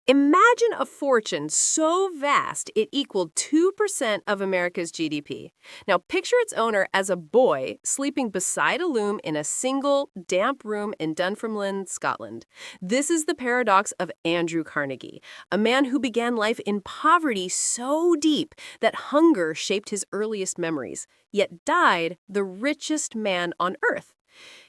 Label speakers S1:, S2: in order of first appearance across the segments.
S1: Imagine a fortune so vast it equaled 2% of America's GDP. Now, picture its owner as a boy sleeping beside a loom in a single, damp room in Dunfermline, Scotland. This is the paradox of Andrew Carnegie, a man who began life in poverty so deep that hunger shaped his earliest memories, yet died the richest man on earth.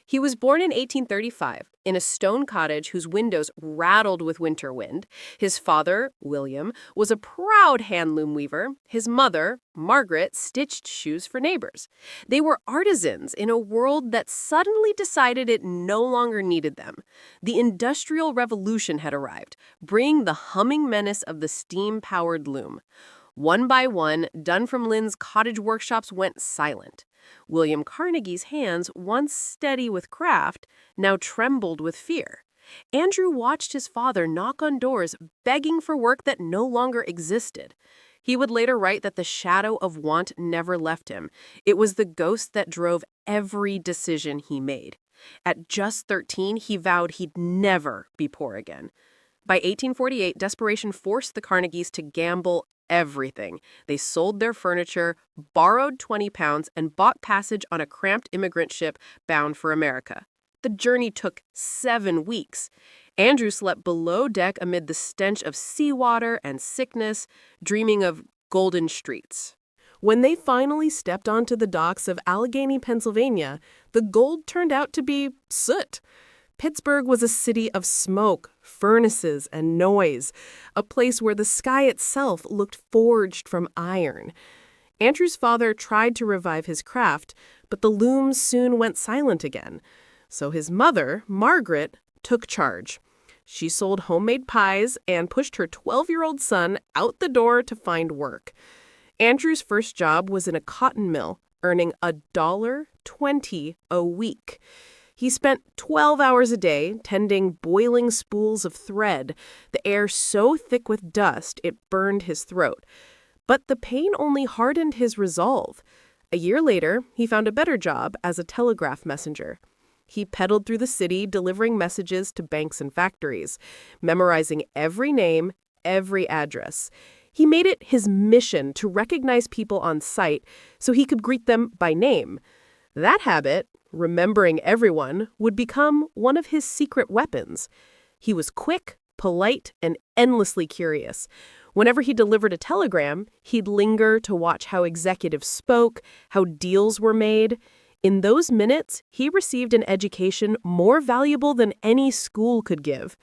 S1: He was born in 1835 in a stone cottage whose windows rattled with winter wind. His father, William, was a proud handloom weaver. His mother, Margaret, stitched shoes for neighbors. They were artisans in a world that suddenly decided it no longer needed them. The Industrial Revolution had arrived, bringing the humming menace of the steam-powered loom. One by one, Dunfermline's cottage workshops went silent. William Carnegie's hands, once steady with craft, now trembled with fear. Andrew watched his father knock on doors, begging for work that no longer existed. He would later write that the shadow of want never left him. It was the ghost that drove every decision he made. At just 13, he vowed he'd never be poor again. By 1848, desperation forced the Carnegies to gamble everything. They sold their furniture, borrowed 20 pounds, and bought passage on a cramped immigrant ship bound for America. The journey took 7 weeks. Andrew slept below deck amid the stench of seawater and sickness, dreaming of golden streets. When they finally stepped onto the docks of Allegheny, Pennsylvania, the gold turned out to be soot. Pittsburgh was a city of smoke, furnaces, and noise, a place where the sky itself looked forged from iron. Andrew's father tried to revive his craft, but the looms soon went silent again. So his mother, Margaret, took charge. She sold homemade pies and pushed her 12-year-old son out the door to find work. Andrew's first job was in a cotton mill, earning $1.20 a week. He spent 12 hours a day tending boiling spools of thread, the air so thick with dust it burned his throat. But the pain only hardened his resolve. A year later, he found a better job as a telegraph messenger. He pedaled through the city delivering messages to banks and factories, memorizing every name, every address. He made it his mission to recognize people on sight so he could greet them by name. That habit, remembering everyone, would become one of his secret weapons. He was quick, polite, and endlessly curious. Whenever he delivered a telegram, he'd linger to watch how executives spoke, how deals were made. In those minutes, he received an education more valuable than any school could give.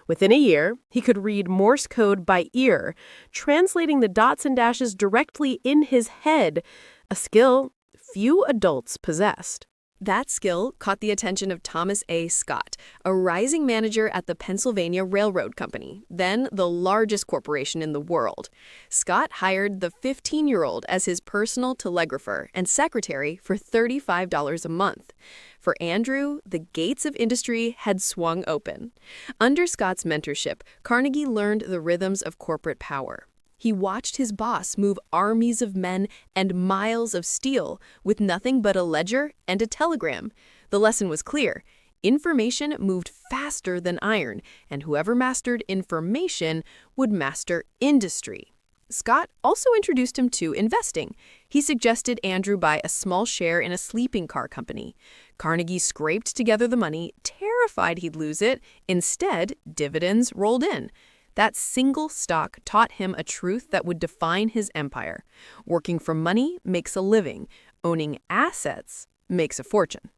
S1: Within a year, he could read Morse code by ear, translating the dots and dashes directly in his head, a skill few adults possessed.
S2: That skill caught the attention of Thomas A. Scott, a rising manager at the Pennsylvania Railroad Company, then the largest corporation in the world. Scott hired the 15-year-old as his personal telegrapher and secretary for $35 a month. For Andrew, the gates of industry had swung open. Under Scott's mentorship, Carnegie learned the rhythms of corporate power. He watched his boss move armies of men and miles of steel with nothing but a ledger and a telegram. The lesson was clear. Information moved faster than iron, and whoever mastered information would master industry. Scott also introduced him to investing. He suggested Andrew buy a small share in a sleeping car company. Carnegie scraped together the money, terrified he'd lose it. Instead, dividends rolled in. That single stock taught him a truth that would define his empire. Working for money makes a living. Owning assets makes a fortune.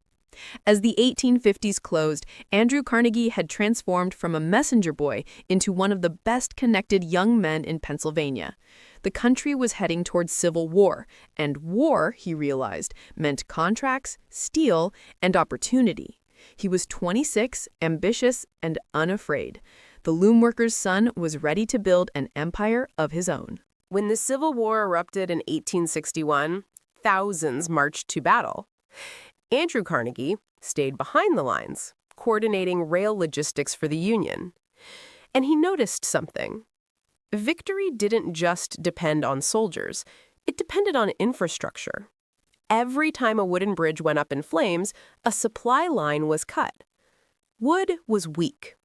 S2: As the 1850s closed, Andrew Carnegie had transformed from a messenger boy into one of the best-connected young men in Pennsylvania. The country was heading towards civil war, and war, he realized, meant contracts, steel, and opportunity. He was 26, ambitious, and unafraid. The loom worker's son was ready to build an empire of his own.
S1: When the Civil War erupted in 1861, thousands marched to battle. Andrew Carnegie stayed behind the lines, coordinating rail logistics for the Union. And he noticed something. Victory didn't just depend on soldiers. It depended on infrastructure. Every time a wooden bridge went up in flames, a supply line was cut. Wood was weak.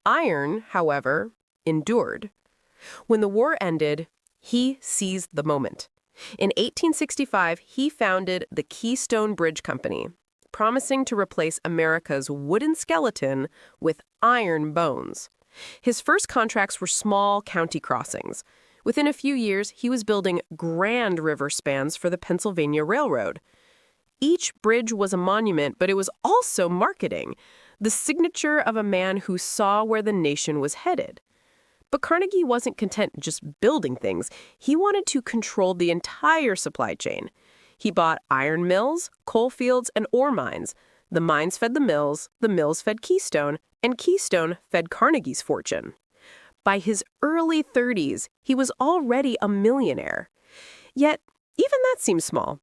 S1: Iron, however, endured. When the war ended, he seized the moment. In 1865, he founded the Keystone Bridge Company, promising to replace America's wooden skeleton with iron bones. His first contracts were small county crossings. Within a few years, he was building grand river spans for the Pennsylvania Railroad. Each bridge was a monument, but it was also marketing, the signature of a man who saw where the nation was headed. But Carnegie wasn't content just building things. He wanted to control the entire supply chain. He bought iron mills, coal fields, and ore mines. The mines fed the mills fed Keystone, and Keystone fed Carnegie's fortune. By his early 30s, he was already a millionaire. Yet, even that seemed small.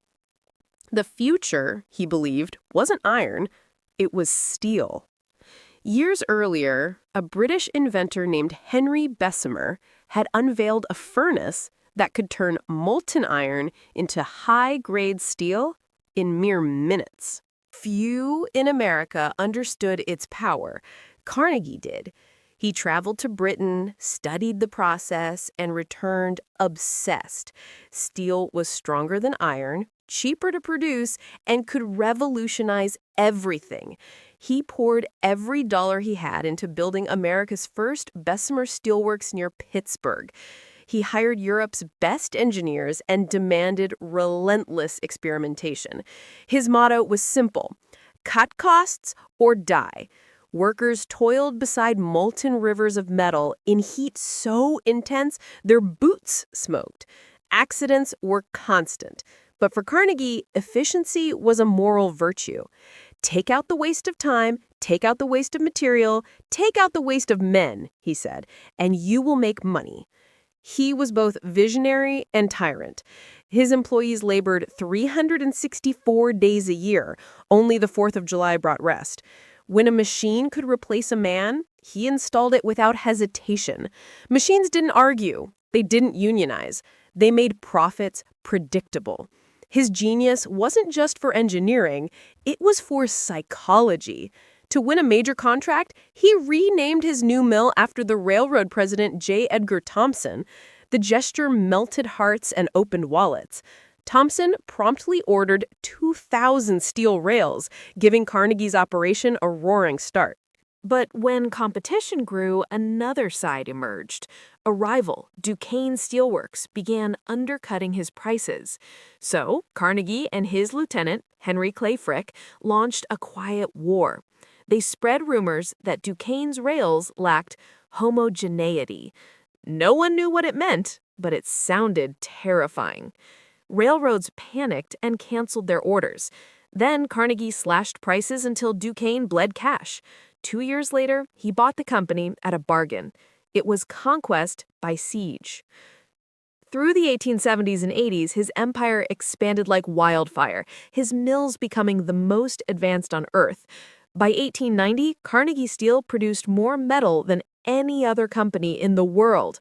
S1: The future, he believed, wasn't iron, it was steel. Years earlier, a British inventor named Henry Bessemer had unveiled a furnace that could turn molten iron into high-grade steel in mere minutes. Few in America understood its power. Carnegie did. He traveled to Britain, studied the process, and returned obsessed. Steel was stronger than iron, cheaper to produce, and could revolutionize everything. He poured every dollar he had into building America's first Bessemer Steelworks near Pittsburgh. He hired Europe's best engineers and demanded relentless experimentation. His motto was simple: cut costs or die. Workers toiled beside molten rivers of metal in heat so intense their boots smoked. Accidents were constant. But for Carnegie, efficiency was a moral virtue. Take out the waste of time, take out the waste of material, take out the waste of men, he said, and you will make money. He was both visionary and tyrant. His employees labored 364 days a year. Only the 4th of July brought rest. When a machine could replace a man, he installed it without hesitation. Machines didn't argue. They didn't unionize. They made profits predictable. His genius wasn't just for engineering, it was for psychology. To win a major contract, he renamed his new mill after the railroad president J. Edgar Thompson. The gesture melted hearts and opened wallets. Thompson promptly ordered 2,000 steel rails, giving Carnegie's operation a roaring start. But when competition grew, another side emerged. A rival, Duquesne Steelworks, began undercutting his prices. So Carnegie and his lieutenant, Henry Clay Frick, launched a quiet war. They spread rumors that Duquesne's rails lacked homogeneity. No one knew what it meant, but it sounded terrifying. Railroads panicked and canceled their orders. Then Carnegie slashed prices until Duquesne bled cash. 2 years later, he bought the company at a bargain. It was conquest by siege. Through the 1870s and 80s, his empire expanded like wildfire, his mills becoming the most advanced on Earth. By 1890, Carnegie Steel produced more metal than any other company in the world.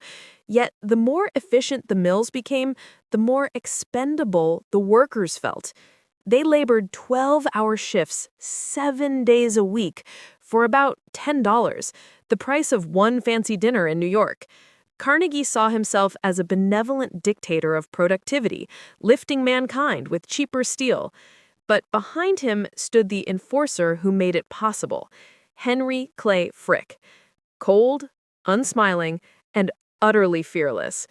S1: Yet, the more efficient the mills became, the more expendable the workers felt. They labored 12-hour shifts 7 days a week for about $10, the price of one fancy dinner in New York. Carnegie saw himself as a benevolent dictator of productivity, lifting mankind with cheaper steel. But behind him stood the enforcer who made it possible, Henry Clay Frick. Cold, unsmiling, and utterly fearless.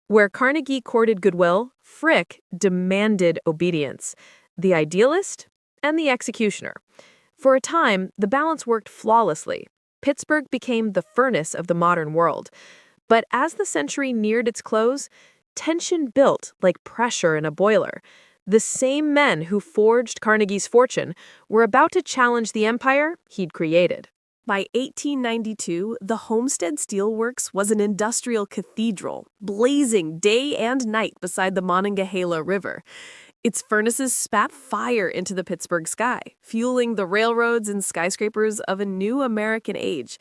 S1: Where Carnegie courted goodwill, Frick demanded obedience. The idealist and the executioner. For a time, the balance worked flawlessly. Pittsburgh became the furnace of the modern world. But as the century neared its close, tension built like pressure in a boiler. The same men who forged Carnegie's fortune were about to challenge the empire he'd created. By 1892, the Homestead Steel Works was an industrial cathedral, blazing day and night beside the Monongahela River. Its furnaces spat fire into the Pittsburgh sky, fueling the railroads and skyscrapers of a new American age.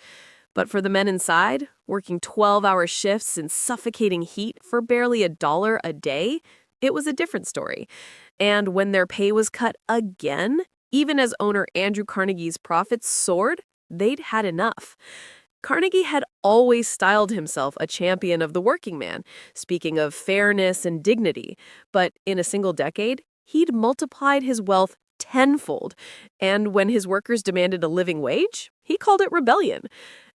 S1: But for the men inside, working 12-hour shifts in suffocating heat for barely $1 a day, it was a different story. And when their pay was cut again, even as owner Andrew Carnegie's profits soared, they'd had enough. Carnegie had always styled himself a champion of the working man, speaking of fairness and dignity, but in a single decade, he'd multiplied his wealth tenfold, and when his workers demanded a living wage, he called it rebellion.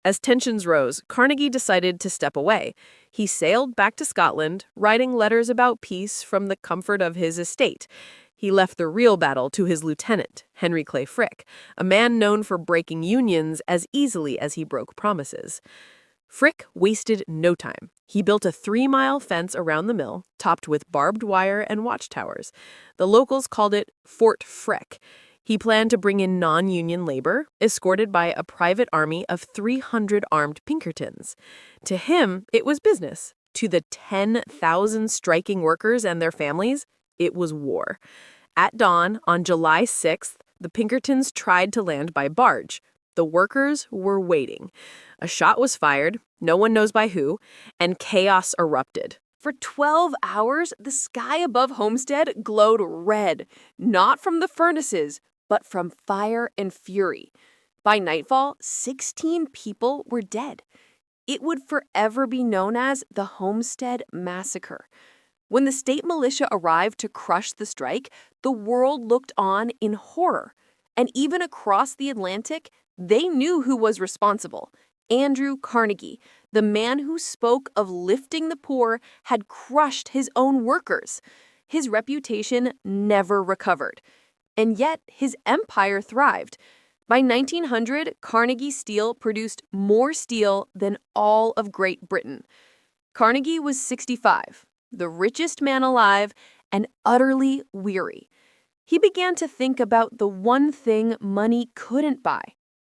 S1: As tensions rose, Carnegie decided to step away. He sailed back to Scotland, writing letters about peace from the comfort of his estate. He left the real battle to his lieutenant, Henry Clay Frick, a man known for breaking unions as easily as he broke promises. Frick wasted no time. He built a 3-mile fence around the mill, topped with barbed wire and watchtowers. The locals called it Fort Frick. He planned to bring in non-union labor, escorted by a private army of 300 armed Pinkertons. To him, it was business. To the 10,000 striking workers and their families, it was war. At dawn, on July 6th, the Pinkertons tried to land by barge. The workers were waiting. A shot was fired, no one knows by who, and chaos erupted. For 12 hours, the sky above Homestead glowed red, not from the furnaces, but from fire and fury. By nightfall, 16 people were dead. It would forever be known as the Homestead Massacre. When the state militia arrived to crush the strike, the world looked on in horror. And even across the Atlantic, they knew who was responsible. Andrew Carnegie, the man who spoke of lifting the poor, had crushed his own workers. His reputation never recovered. And yet, his empire thrived. By 1900, Carnegie Steel produced more steel than all of Great Britain. Carnegie was 65, the richest man alive, and utterly weary. He began to think about the one thing money couldn't buy: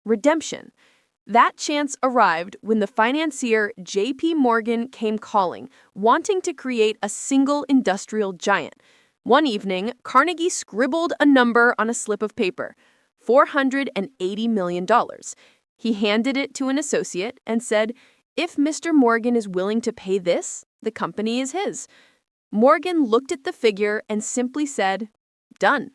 S1: redemption. That chance arrived when the financier J.P. Morgan came calling, wanting to create a single industrial giant. One evening, Carnegie scribbled a number on a slip of paper: $480 million. He handed it to an associate and said, "If Mr. Morgan is willing to pay this, the company is his." Morgan looked at the figure and simply said, "Done."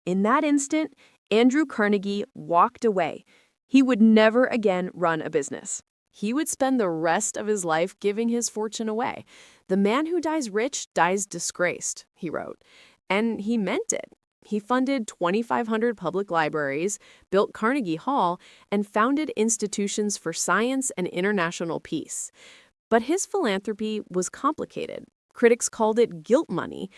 S1: In that instant, Andrew Carnegie walked away. He would never again run a business. He would spend the rest of his life giving his fortune away. "The man who dies rich dies disgraced," he wrote. And he meant it. He funded 2,500 public libraries, built Carnegie Hall, and founded institutions for science and international peace. But his philanthropy was complicated. Critics called it guilt money,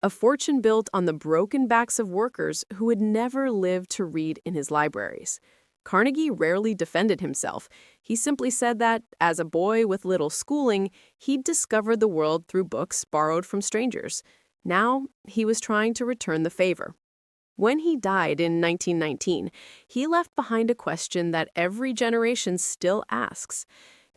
S1: a fortune built on the broken backs of workers who would never live to read in his libraries. Carnegie rarely defended himself. He simply said that, as a boy with little schooling, he'd discovered the world through books borrowed from strangers. Now, he was trying to return the favor. When he died in 1919, he left behind a question that every generation still asks: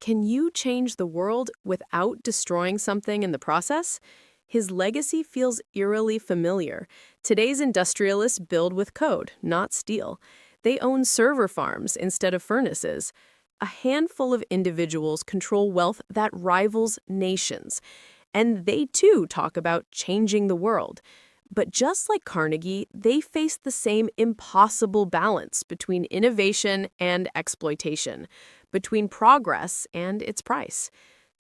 S1: can you change the world without destroying something in the process? His legacy feels eerily familiar. Today's industrialists build with code, not steel. They own server farms instead of furnaces. A handful of individuals control wealth that rivals nations. And they, too, talk about changing the world. But just like Carnegie, they face the same impossible balance between innovation and exploitation, between progress and its price.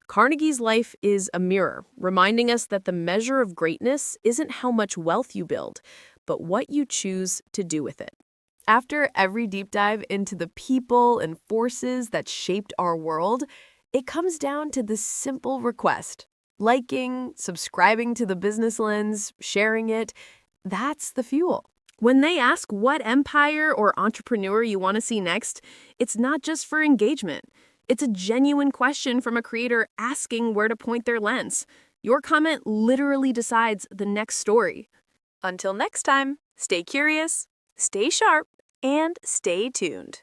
S1: Carnegie's life is a mirror, reminding us that the measure of greatness isn't how much wealth you build, but what you choose to do with it. After every deep dive into the people and forces that shaped our world, it comes down to this simple request: liking, subscribing to the Business Lens, sharing it. That's the fuel. When they ask what empire or entrepreneur you want to see next, it's not just for engagement. It's a genuine question from a creator asking where to point their lens. Your comment literally decides the next story. Until next time, stay curious, stay sharp, and stay tuned.